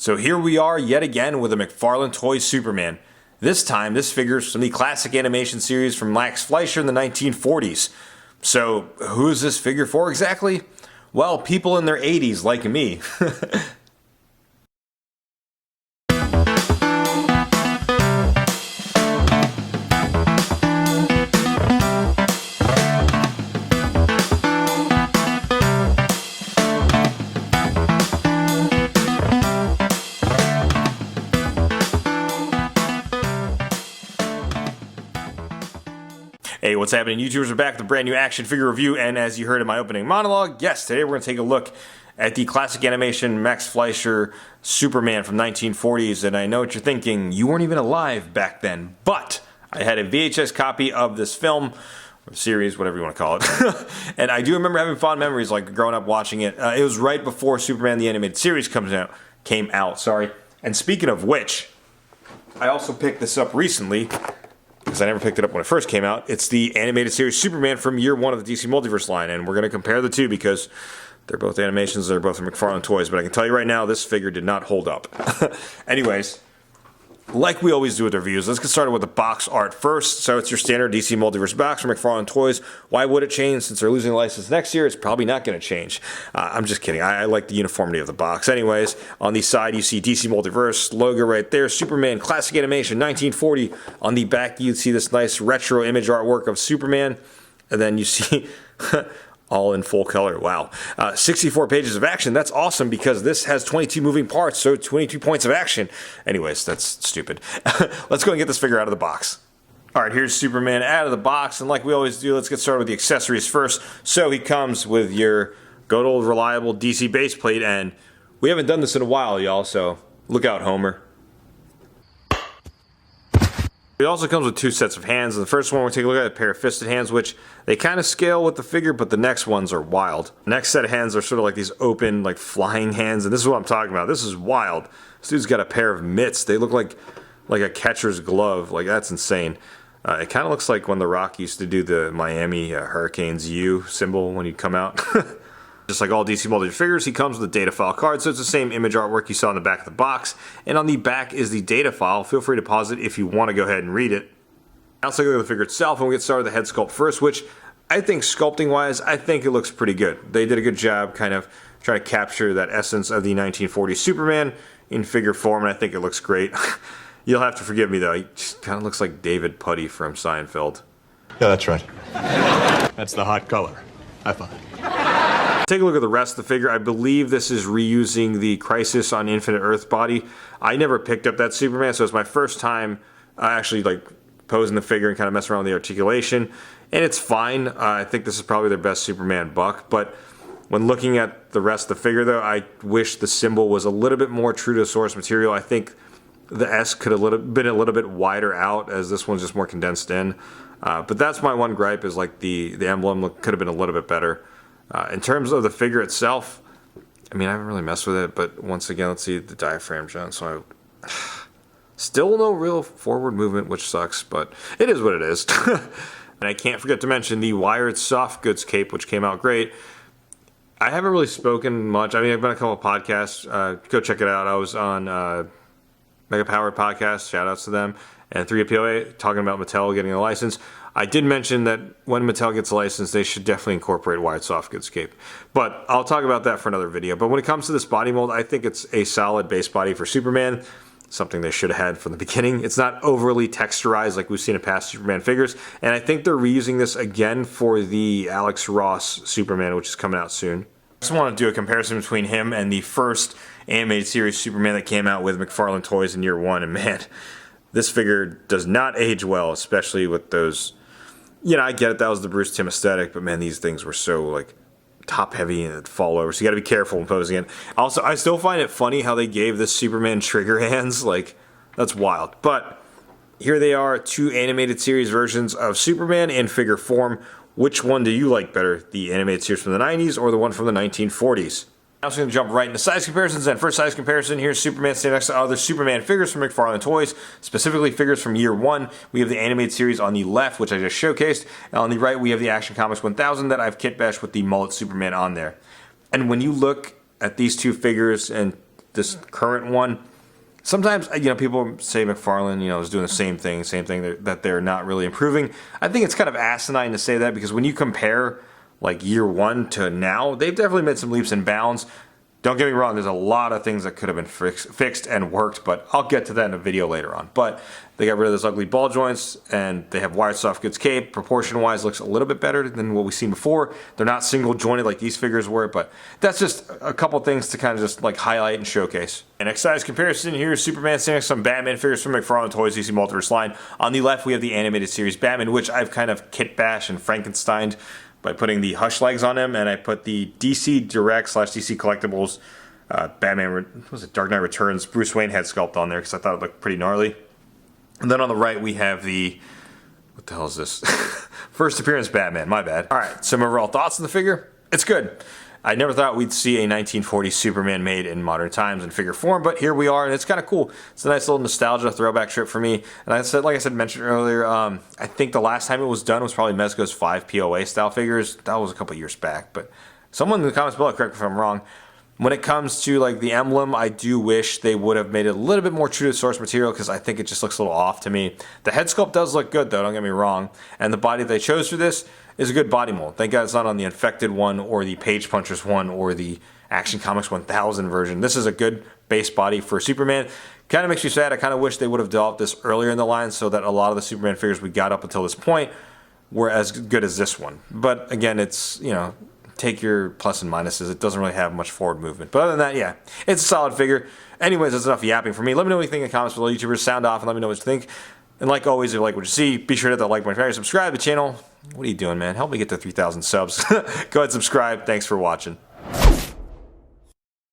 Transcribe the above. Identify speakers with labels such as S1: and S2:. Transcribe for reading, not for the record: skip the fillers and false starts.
S1: So here we are yet again with a McFarlane toy Superman. This time, this figure's from the classic animation series from Max Fleischer in the 1940s. So, who is this figure for exactly? Well, people in their 80s like me. Hey, what's happening? YouTubers are back with a brand new action figure review, and as you heard in my opening monologue, yes, today we're going to take a look at the classic animation Max Fleischer Superman from 1940s, and I know what you're thinking, you weren't even alive back then, but I had a VHS copy of this film, or series, whatever you want to call it, and I do remember having fond memories, like growing up watching it. It was right before Superman the Animated Series came out, and speaking of which, I also picked this up recently, because I never picked it up when it first came out. It's the animated series Superman from year one of the DC Multiverse line, and we're going to compare the two because they're both animations, they're both from McFarlane Toys, but I can tell you right now, this figure did not hold up. Anyways, like we always do with reviews, let's get started with the box art first. So it's your standard DC Multiverse box from McFarlane Toys. Why would it change? Since they're losing the license next year, it's probably not going to change. I'm just kidding. I like the uniformity of the box. Anyways, on the side, you see DC Multiverse logo right there. Superman, classic animation, 1940. On the back, you see this nice retro image artwork of Superman. And then you see... all in full color. Wow. 64 pages of action. That's awesome because this has 22 moving parts, so 22 points of action. Anyways, that's stupid. Let's go and get this figure out of the box. Alright, here's Superman out of the box, and like we always do, let's get started with the accessories first. So he comes with your good old reliable DC base plate, and we haven't done this in a while, y'all, so look out, Homer. It also comes with two sets of hands. The first one we're taking a look at a pair of fisted hands, which they kind of scale with the figure, but the next ones are wild. The next set of hands are sort of like these open, like flying hands, and this is what I'm talking about. This is wild. This dude's got a pair of mitts. They look like a catcher's glove. Like, that's insane. It kind of looks like when The Rock used to do the Miami Hurricanes U symbol when he'd come out. Just like all DC Multiverse figures, he comes with a data file card, so it's the same image artwork you saw in the back of the box. And on the back is the data file. Feel free to pause it if you want to go ahead and read it. Now let's take a look at the figure itself, and we'll get started with the head sculpt first, which I think sculpting-wise, I think it looks pretty good. They did a good job kind of trying to capture that essence of the 1940s Superman in figure form, and I think it looks great. You'll have to forgive me, though. He just kind of looks like David Puddy from Seinfeld.
S2: Yeah, that's right. That's the hot color. High five.
S1: Take a look at the rest of the figure. I believe this is reusing the Crisis on Infinite Earth body. I never picked up that Superman, so it's my first time actually like posing the figure and kind of messing around with the articulation. And it's fine. I think this is probably their best Superman buck. But when looking at the rest of the figure, though, I wish the symbol was a little bit more true to source material. I think the S could have been a little bit wider out, as this one's just more condensed in. But that's my one gripe, is like the emblem could have been a little bit better. In terms of the figure itself, I mean, I haven't really messed with it, but once again, let's see the diaphragm, John. So still no real forward movement, which sucks, but it is what it is. And I can't forget to mention the wired soft goods cape, which came out great. I haven't really spoken much. I mean, I've been on a couple of podcasts. Go check it out. I was on Mega Powered Podcast, shout outs to them, and 3POA, talking about Mattel getting a license. I did mention that when Mattel gets a license, they should definitely incorporate wide soft goods cape. But I'll talk about that for another video. But when it comes to this body mold, I think it's a solid base body for Superman. Something they should have had from the beginning. It's not overly texturized like we've seen in past Superman figures. And I think they're reusing this again for the Alex Ross Superman, which is coming out soon. I just want to do a comparison between him and the first animated series Superman that came out with McFarlane Toys in year one. And man, this figure does not age well, especially with those... You know, I get it, that was the Bruce Timm aesthetic, but man, these things were so, like, top-heavy and it'd fall over, so you gotta be careful when posing it. Also, I still find it funny how they gave this Superman trigger hands, like, that's wild. But here they are, two animated series versions of Superman in figure form. Which one do you like better, the animated series from the 90s or the one from the 1940s? Now I'm going to jump right into size comparisons, and first size comparison, here's Superman standing next to other Superman figures from McFarlane Toys, specifically figures from year one. We have the animated series on the left, which I just showcased, and on the right we have the Action Comics 1000 that I've kit bashed with the mullet Superman on there. And when you look at these two figures and this current one. Sometimes, people say McFarlane, is doing the same thing that they're not really improving. I think it's kind of asinine to say that, because when you compare like year one to now, they've definitely made some leaps and bounds. Don't get me wrong, there's a lot of things that could have been fixed and worked, but I'll get to that in a video later on. But they got rid of those ugly ball joints, and they have wired soft goods cape. Proportion-wise, looks a little bit better than what we've seen before. They're not single-jointed like these figures were, but that's just a couple things to kind of just like highlight and showcase. An X-size comparison here is Superman standing next to some Batman figures from McFarlane Toys DC Multiverse line. On the left, we have the animated series Batman, which I've kind of kit bashed and Frankensteined by putting the Hush legs on him, and I put the DC Direct / DC Collectibles Batman, Dark Knight Returns Bruce Wayne head sculpt on there because I thought it looked pretty gnarly. And then on the right we have the, what the hell is this? First appearance Batman, my bad. Alright, some overall thoughts on the figure. It's good. I never thought we'd see a 1940s Superman made in modern times in figure form, but here we are, and it's kind of cool. It's a nice little nostalgia throwback trip for me. And like I mentioned earlier, I think the last time it was done was probably Mezco's 5 POA style figures. That was a couple years back, but someone in the comments below, correct me if I'm wrong. When it comes to like the emblem, I do wish they would have made it a little bit more true to source material, because I think it just looks a little off to me. The head sculpt does look good though, don't get me wrong. And the body they chose for this is a good body mold. Thank God it's not on the Infected one or the Page Punchers one or the Action Comics 1000 version. This is a good base body for Superman. Kind of makes you sad. I kind of wish they would have developed this earlier in the line so that a lot of the Superman figures we got up until this point were as good as this one. But again, it's, take your plus and minuses. It doesn't really have much forward movement. But other than that, yeah, it's a solid figure. Anyways, that's enough yapping for me. Let me know what you think in the comments below. YouTubers, sound off and let me know what you think. And like always, if you like what you see, be sure to hit that like button, subscribe to the channel. What are you doing, man? Help me get to 3,000 subs. Go ahead and subscribe. Thanks for watching.